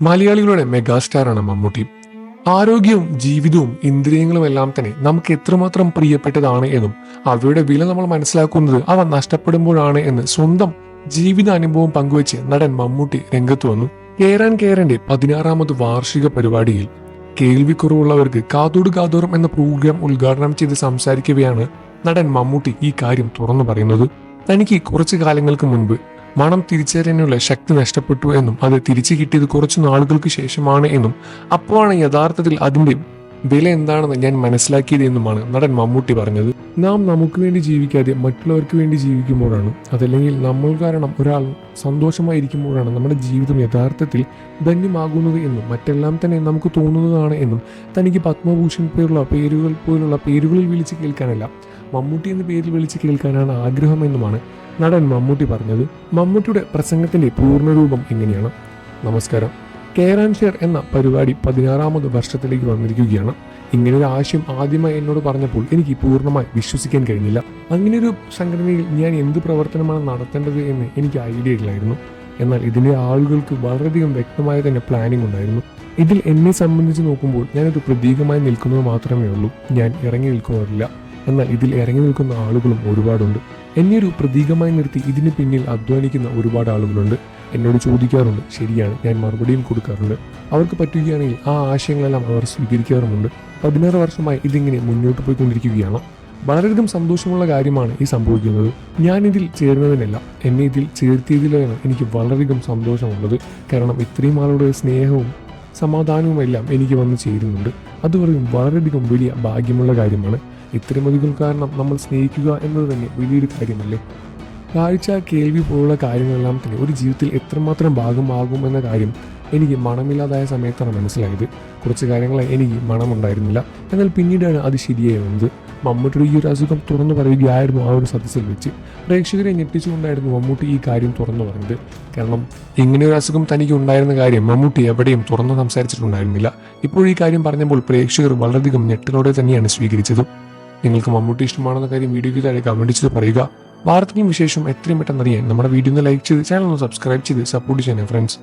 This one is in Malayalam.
മലയാളികളുടെ മെഗാസ്റ്റാറാണ് മമ്മൂട്ടി. ആരോഗ്യവും ജീവിതവും ഇന്ദ്രിയങ്ങളും എല്ലാം തന്നെ നമുക്ക് എത്രമാത്രം പ്രിയപ്പെട്ടതാണ് എന്നും അവയുടെ വില നമ്മൾ മനസ്സിലാക്കുന്നത് അവ നഷ്ടപ്പെടുമ്പോഴാണ് എന്ന് സ്വന്തം ജീവിതാനുഭവം പങ്കുവെച്ച് നടൻ മമ്മൂട്ടി രംഗത്ത് വന്നു. കേറാൻ കേറന്റെ 16ാമത് വാർഷിക പരിപാടിയിൽ കേൾവിക്കുറവുള്ളവർക്ക് കാതോട് കാതോരം എന്ന പ്രോഗ്രാം ഉദ്ഘാടനം ചെയ്ത് സംസാരിക്കവെയാണ് നടൻ മമ്മൂട്ടി ഈ കാര്യം തുറന്നു പറയുന്നത്. തനിക്ക് കുറച്ചു കാലങ്ങൾക്ക് മുൻപ് മണം തിരിച്ചറിയാനുള്ള ശക്തി നഷ്ടപ്പെട്ടു എന്നും അത് തിരിച്ചു കിട്ടിയത് കുറച്ചു നാളുകൾക്ക് ശേഷമാണ് എന്നും അപ്പോഴാണ് യഥാർത്ഥത്തിൽ അതിന്റെ വില എന്താണെന്ന് ഞാൻ മനസ്സിലാക്കിയത് എന്നുമാണ് നടൻ മമ്മൂട്ടി പറഞ്ഞത്. നാം നമുക്ക് വേണ്ടി ജീവിക്കാതെ മറ്റുള്ളവർക്ക് വേണ്ടി ജീവിക്കുമ്പോഴാണ്, അതല്ലെങ്കിൽ നമ്മൾ കാരണം ഒരാൾ സന്തോഷമായിരിക്കുമ്പോഴാണ് നമ്മുടെ ജീവിതം യഥാർത്ഥത്തിൽ ധന്യമാകുന്നത് എന്നും മറ്റെല്ലാം തന്നെ നമുക്ക് തോന്നുന്നതാണ് എന്നും തനിക്ക് പത്മഭൂഷൺ പോലുള്ള പേരുകളിൽ വിളിച്ച് കേൾക്കാനല്ല, മമ്മൂട്ടി എന്ന പേരിൽ വിളിച്ച് കേൾക്കാനാണ് ആഗ്രഹമെന്നുമാണ് നടൻ മമ്മൂട്ടി പറഞ്ഞത്. മമ്മൂട്ടിയുടെ പ്രസംഗത്തിന്റെ പൂർണ്ണരൂപം ഇങ്ങനെയാണ്. നമസ്കാരം. കെയർ ആൻഡ് ഷെയർ എന്ന പരിപാടി 16ാമത് വർഷത്തിലേക്ക് വന്നിരിക്കുകയാണ്. ഇങ്ങനൊരു ആശയം ആദ്യമായി എന്നോട് പറഞ്ഞപ്പോൾ എനിക്ക് പൂർണ്ണമായി വിശ്വസിക്കാൻ കഴിഞ്ഞില്ല. അങ്ങനെയൊരു സംഘടനയിൽ ഞാൻ എന്ത് പ്രവർത്തനമാണ് നടത്തേണ്ടത് എന്ന് എനിക്ക് ഐഡിയ ഇല്ലായിരുന്നു. എന്നാൽ ഇതിലെ ആളുകൾക്ക് വളരെയധികം വ്യക്തമായ തന്നെ പ്ലാനിംഗ് ഉണ്ടായിരുന്നു. ഇതിൽ എന്നെ സംബന്ധിച്ച് നോക്കുമ്പോൾ ഞാനൊരു പ്രതീകമായി നിൽക്കുന്നത് മാത്രമേ ഉള്ളൂ. ഞാൻ ഇറങ്ങി നിൽക്കുന്നവരില്ല. എന്നാൽ ഇതിൽ ഇറങ്ങി നിൽക്കുന്ന ആളുകളും ഒരുപാടുണ്ട്. എന്നെ ഒരു പ്രതീകമായി നിർത്തി ഇതിന് പിന്നിൽ അധ്വാനിക്കുന്ന ഒരുപാട് ആളുകളുണ്ട്. എന്നോട് ചോദിക്കാറുണ്ട്, ശരിയാണ്, ഞാൻ മറുപടിയും കൊടുക്കാറുണ്ട്. അവർക്ക് പറ്റുകയാണെങ്കിൽ ആ ആശയങ്ങളെല്ലാം അവർ സ്വീകരിക്കാറുമുണ്ട്. 16 വർഷമായി ഇതിങ്ങനെ മുന്നോട്ട് പോയിക്കൊണ്ടിരിക്കുകയാണ്. വളരെയധികം സന്തോഷമുള്ള കാര്യമാണ് ഈ സംഭവിക്കുന്നത്. ഞാൻ ഇതിൽ ചേർന്നതിനല്ല, എന്നെ ഇതിൽ ചേർത്തിയതിലാണ് എനിക്ക് വളരെയധികം സന്തോഷമുള്ളത്. കാരണം ഇത്രയും ആളുടെ സ്നേഹവും സമാധാനവും എല്ലാം എനിക്ക് വന്ന് ചേരുന്നുണ്ട്. അത് വളരെയധികം വലിയ ഭാഗ്യമുള്ള കാര്യമാണ്. ഇത്രയധികം കാരണം നമ്മൾ സ്നേഹിക്കുക എന്നത് തന്നെ വലിയൊരു കാര്യമല്ലേ. കാഴ്ച, കേൾവി പോലുള്ള കാര്യങ്ങളെല്ലാം തന്നെ ഒരു ജീവിതത്തിൽ എത്രമാത്രം ഭാഗമാകുമെന്ന കാര്യം എനിക്ക് മണമില്ലാതായ സമയത്താണ് മനസ്സിലായത്. കുറച്ച് കാര്യങ്ങളെ എനിക്ക് മണമുണ്ടായിരുന്നില്ല. എന്നാൽ പിന്നീടാണ് അത് ശരിയായത്. മമ്മൂട്ടിയുടെ ഈ ഒരു അസുഖം തുറന്നു പറയുകയായിരുന്നു ആ ഒരു സദസ്സിൽ വെച്ച്. പ്രേക്ഷകരെ ഞെട്ടിച്ചുകൊണ്ടായിരുന്നു മമ്മൂട്ടി ഈ കാര്യം തുറന്നു പറഞ്ഞത്. കാരണം ഇങ്ങനെയൊരു അസുഖം തനിക്ക് ഉണ്ടായിരുന്ന കാര്യം മമ്മൂട്ടി എവിടെയും തുറന്നു സംസാരിച്ചിട്ടുണ്ടായിരുന്നില്ല. ഇപ്പോൾ ഈ കാര്യം പറഞ്ഞപ്പോൾ പ്രേക്ഷകർ വളരെയധികം ഞെട്ടലോടെ തന്നെയാണ് സ്വീകരിച്ചത്. നിങ്ങൾക്ക് മമ്മൂട്ടി ഇഷ്ടമാണെന്ന കാര്യം വീഡിയോയ്ക്ക് താഴെ കമന്റ് ചെയ്ത് പറയുക. വാർത്തയും വിശേഷം എത്രയും പെട്ടെന്ന് അറിയാൻ നമ്മുടെ വീഡിയോ ഒന്ന് ലൈക്ക് ചെയ്ത് ചാനൽ ഒന്ന് സബ്സ്ക്രൈബ് ചെയ്ത് സപ്പോർട്ട് ചെയ്യണേ ഫ്രണ്ട്സ്.